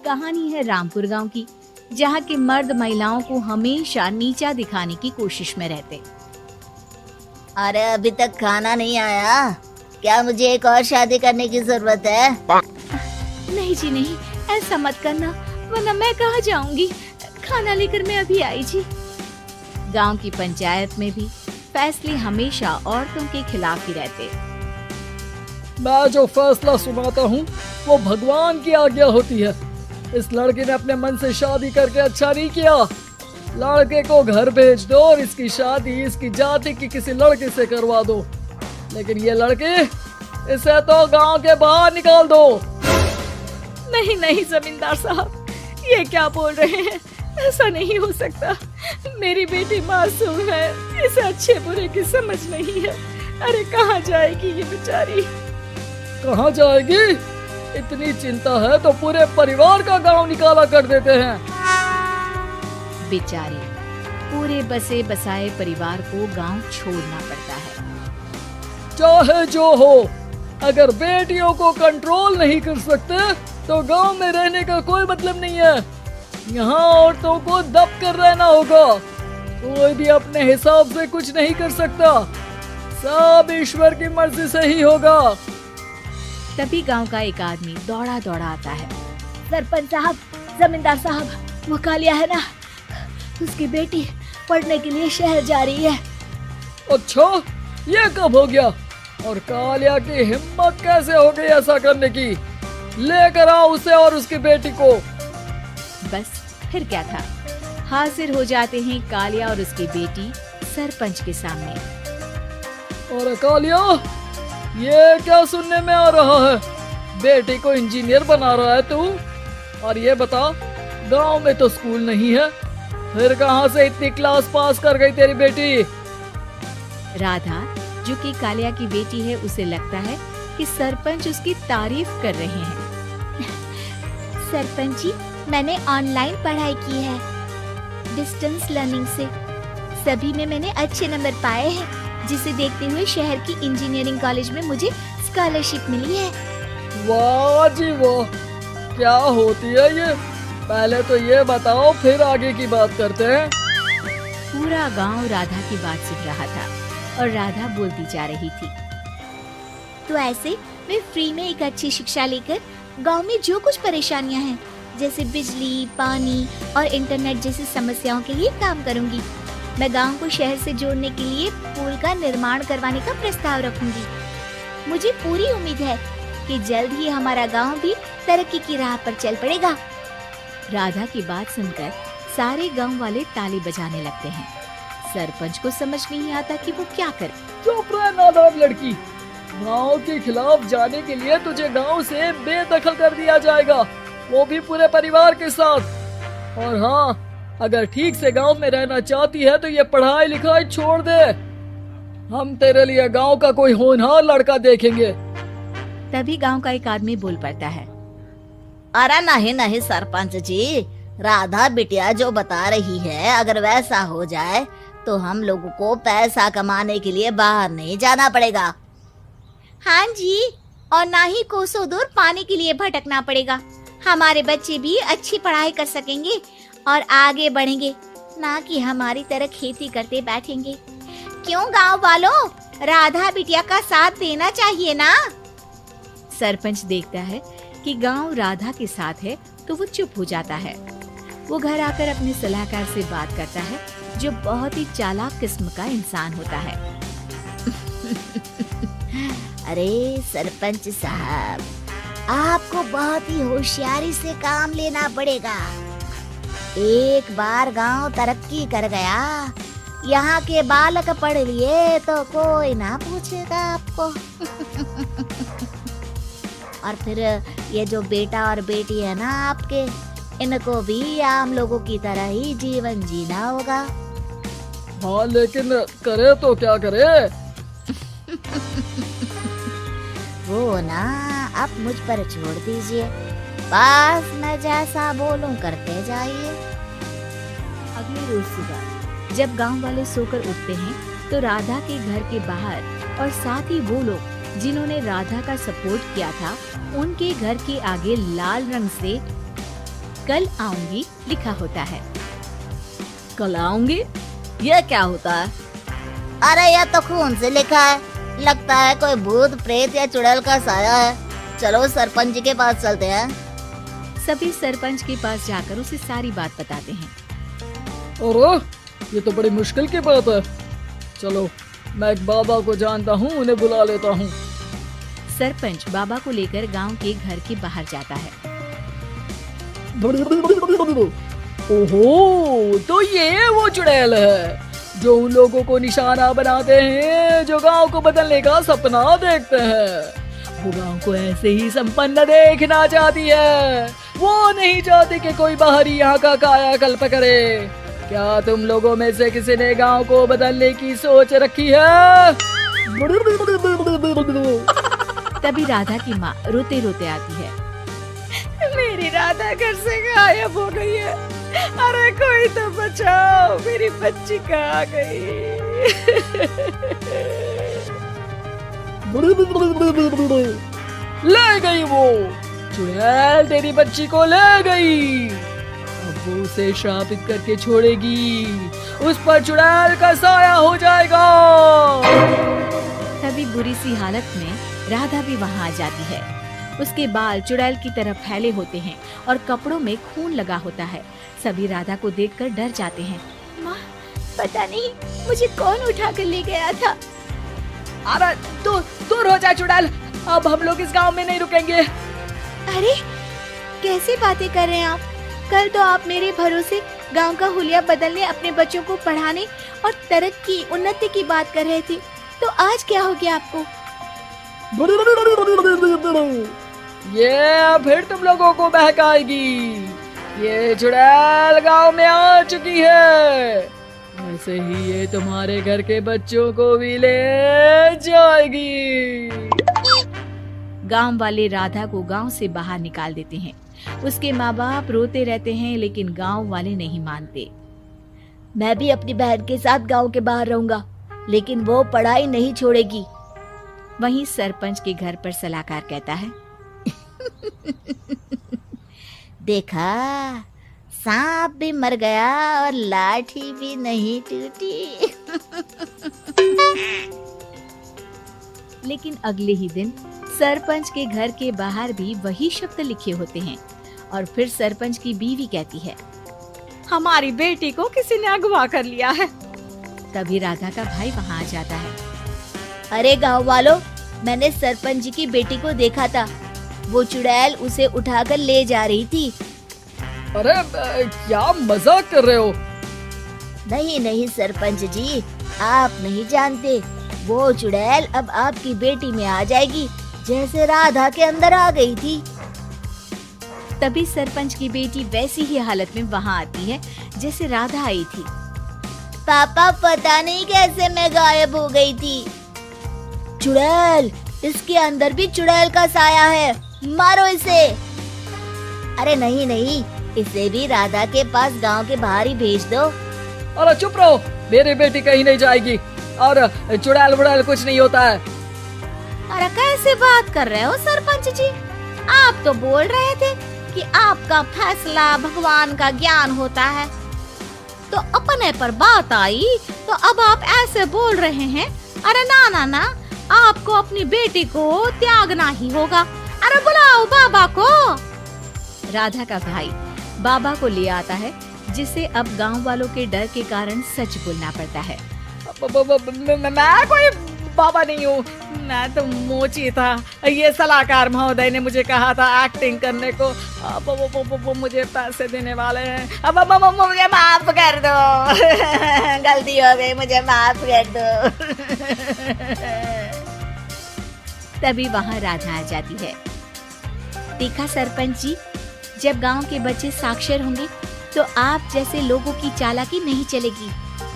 कहानी है रामपुर गांव की, जहां के मर्द महिलाओं को हमेशा नीचा दिखाने की कोशिश में रहते। अरे अभी तक खाना नहीं आया, क्या मुझे एक और शादी करने की जरूरत है? नहीं जी नहीं, ऐसा मत करना, वरना मैं कहाँ जाऊंगी। खाना लेकर मैं अभी आई जी। गांव की पंचायत में भी फैसले हमेशा औरतों के खिलाफ ही रहते। मैं जो फैसला सुनाता हूँ वो भगवान की आज्ञा होती है। इस लड़के ने अपने मन से शादी करके अच्छा नहीं किया। लड़के को घर भेज दो और इसकी शादी इसकी जाति की किसी लड़के से करवा दो, लेकिन ये लड़की, इसे तो गांव के बाहर निकाल दो। नहीं नहीं जमींदार साहब, ये क्या बोल रहे हैं? ऐसा नहीं हो सकता। मेरी बेटी मासूम है, इसे अच्छे बुरे की समझ नहीं है। अरे कहाँ जाएगी ये बेचारी? कहाँ जाएगी? इतनी चिंता है तो पूरे परिवार का गांव निकाला कर देते हैं। बेचारी, पूरे बसे बसाए परिवार को गांव छोड़ना पड़ता है। चाहे जो हो, अगर बेटियों को कंट्रोल नहीं कर सकते तो गांव में रहने का कोई मतलब नहीं है। यहाँ औरतों को दब कर रहना होगा। कोई भी अपने हिसाब से कुछ नहीं कर सकता, सब ईश्वर की मर्जी से ही होगा। तभी गांव का एक आदमी दौड़ा दौड़ा आता है। सरपंच साहब, जमींदार साहब, वो कालिया है ना, उसकी बेटी पढ़ने के लिए शहर जा रही है। अच्छा, ये कब हो गया? और कालिया की हिम्मत कैसे हो गई ऐसा करने की? लेकर आओ उसे और उसकी बेटी को। बस फिर क्या था, हाजिर हो जाते हैं कालिया और उसकी बेटी सरपंच के सामने। और कालिया, ये क्या सुनने में आ रहा है? बेटी को इंजीनियर बना रहा है तू? और ये बता, गांव में तो स्कूल नहीं है, फिर कहां से इतनी क्लास पास कर गई तेरी बेटी? राधा, जो कि कालिया की बेटी है, उसे लगता है कि सरपंच उसकी तारीफ कर रहे हैं। सरपंच जी, मैंने ऑनलाइन पढ़ाई की है, डिस्टेंस लर्निंग से। सभी में मैंने अच्छे नंबर पाए हैं, जिसे देखते हुए शहर की इंजीनियरिंग कॉलेज में मुझे स्कॉलरशिप मिली है। वाह जी वाह, क्या होती है ये? पहले तो ये बताओ, फिर आगे की बात करते हैं। पूरा गांव राधा की बात सुन रहा था और राधा बोलती जा रही थी। तो ऐसे मैं फ्री में एक अच्छी शिक्षा लेकर गांव में जो कुछ परेशानियां हैं, जैसे बिजली, पानी और इंटरनेट जैसी समस्याओं के लिए काम करूंगी। मैं गांव को शहर से जोड़ने के लिए पुल का निर्माण करवाने का प्रस्ताव रखूंगी। मुझे पूरी उम्मीद है कि जल्द ही हमारा गांव भी तरक्की की राह पर चल पड़ेगा। राधा की बात सुनकर सारे गांव वाले ताली बजाने लगते हैं। सरपंच को समझ नहीं आता कि वो क्या करे। चुप रह नादान लड़की, गांव के खिलाफ जाने के लिए तुझे गांव से बेदखल कर दिया जाएगा, वो भी पूरे परिवार के साथ। और हाँ, अगर ठीक से गांव में रहना चाहती है तो ये पढ़ाई लिखाई छोड़ दे। हम तेरे लिए गांव का कोई होनहार लड़का देखेंगे। तभी गांव का एक आदमी बोल पड़ता है। अरे नहीं नहीं सरपंच जी, राधा बिटिया जो बता रही है, अगर वैसा हो जाए तो हम लोगों को पैसा कमाने के लिए बाहर नहीं जाना पड़ेगा। हाँ जी, और ना ही कोसों दूर पानी के लिए भटकना पड़ेगा। हमारे बच्चे भी अच्छी पढ़ाई कर सकेंगे और आगे बढ़ेंगे, ना कि हमारी तरह खेती करते बैठेंगे। क्यों गांव वालों, राधा बिटिया का साथ देना चाहिए ना। सरपंच देखता है कि गांव राधा के साथ है तो वो चुप हो जाता है। वो घर आकर अपने सलाहकार से बात करता है, जो बहुत ही चालाक किस्म का इंसान होता है। अरे सरपंच साहब, आपको बहुत ही होशियारी से काम लेना पड़ेगा। एक बार गांव तरक्की कर गया, यहाँ के बालक पढ़ लिए तो कोई ना पूछेगा आपको। और फिर ये जो बेटा और बेटी है ना आपके, इनको भी आम लोगों की तरह ही जीवन जीना होगा। हाँ, लेकिन करे तो क्या करे? वो ना आप मुझ पर छोड़ दीजिए, बस मैं जैसा बोलूं करते जाइए। अगले रोज सुबह जब गांव वाले सोकर उठते हैं तो राधा के घर के बाहर और साथ ही वो लोग जिन्होंने राधा का सपोर्ट किया था, उनके घर के आगे लाल रंग से कल आऊंगी लिखा होता है। कल आऊंगी, ये क्या होता है? अरे यह तो खून से लिखा है, लगता है कोई भूत प्रेत या चुड़ैल का साया है। चलो सरपंच जी के पास चलते हैं। सभी सरपंच के पास जाकर उसे सारी बात बताते हैं। अरे ये तो बड़ी मुश्किल की बात है। चलो मैं एक बाबा को जानता हूँ, उन्हें बुला लेता हूँ। सरपंच बाबा को लेकर गांव के घर के बाहर जाता है। ओहो, तो ये वो चुड़ैल है जो उन लोगों को निशाना बनाते हैं जो गांव को बदलने का सपना देखते हैं। वो गांव को ऐसे ही संपन्न देखना चाहती है। वो नहीं चाहती कि कोई बाहरी यहाँ का कायाकल्प करे। क्या तुम लोगों में से किसी ने गांव को बदलने की सोच रखी है? तभी राधा की माँ रोते रोते आती है। मेरी राधा घर से गायब हो गई है। अरे कोई तो बचाओ, मेरी बच्ची कहाँ गई? ले गई वो चुड़ैल, तेरी बच्ची को ले गई। अब वो उसे श्रापित करके छोड़ेगी, उस पर चुड़ैल का साया हो जाएगा। तभी बुरी सी हालत में राधा भी वहाँ आ जाती है। उसके बाल चुड़ैल की तरह फैले होते हैं और कपड़ों में खून लगा होता है। सभी राधा को देखकर डर जाते हैं। माँ, पता नहीं मुझे कौन उठा कर ले गया था। अरे दूर हो जा चुड़ैल, अब हम लोग इस गांव में नहीं रुकेंगे। अरे कैसी बातें कर रहे हैं आप? कल तो आप मेरे भरोसे गांव का हुलिया बदलने, अपने बच्चों को पढ़ाने और तरक्की उन्नति की बात कर रहे थे, तो आज क्या हो गया आपको? ये फिर तुम लोगों को बहकाएगी। ये चुड़ैल गांव में आ चुकी है, वैसे ही ये तुम्हारे घर के बच्चों को भी ले जाएगी। गांव वाले राधा को गांव से बाहर निकाल देते हैं। उसके माँ बाप रोते रहते हैं, लेकिन गांव वाले नहीं मानते। मैं भी अपनी बहन के साथ गांव के बाहर रहूंगा, लेकिन वो पढ़ाई नहीं छोड़ेगी। वहीं सरपंच के घर पर सलाहकार कहता है। देखा, सांप भी मर गया और लाठी भी नहीं टूटी। लेकिन अगले ही दिन सरपंच के घर के बाहर भी वही शब्द लिखे होते हैं और फिर सरपंच की बीवी कहती है, हमारी बेटी को किसी ने अगवा कर लिया है। तभी राधा का भाई वहाँ आ जाता है। अरे गांव वालों, मैंने सरपंच जी की बेटी को देखा था। वो चुड़ैल उसे उठाकर ले जा रही थी। अरे क्या मजाक कर रहे हो? नहीं नहीं सरपंच जी, आप नहीं जानते। वो चुड़ैल अब आपकी बेटी में आ जाएगी, जैसे राधा के अंदर आ गई थी। तभी सरपंच की बेटी वैसी ही हालत में वहाँ आती है जैसे राधा आई थी। पापा, पता नहीं कैसे मैं गायब हो गई थी। चुड़ैल, इसके अंदर भी चुड़ैल का साया है, मारो इसे। अरे नहीं नहीं, इसे भी राधा के पास गांव के बाहर ही भेज दो। अरे चुप रहो, मेरी बेटी कहीं नहीं जाएगी और चुड़ैल बुड़ैल कुछ नहीं होता है। अरे कैसे बात कर रहे हो सरपंच जी? आप तो बोल रहे थे कि आपका फैसला भगवान का ज्ञान होता है, तो अपने पर बात आई तो अब आप ऐसे बोल रहे हैं। अरे ना ना ना, आपको अपनी बेटी को त्यागना ही होगा। अरे बुलाओ बाबा को। राधा का भाई बाबा को ले आता है, जिसे अब गांव वालों के डर के कारण सच बोलना पड़ता है। मैं कोई बाबा नहीं हूँ, मैं तो मोची था। ये सलाहकार महोदय ने मुझे कहा था एक्टिंग करने को। वो मुझे पैसे देने वाले हैं। अब मुझे माफ कर दो। गलती हो गई, मुझे माफ कर दो। तभी वहाँ राधा आ जाती है। देखा सरपंच जी, जब गांव के बच्चे साक्षर होंगे तो आप जैसे लोगों की चालाकी नहीं चलेगी।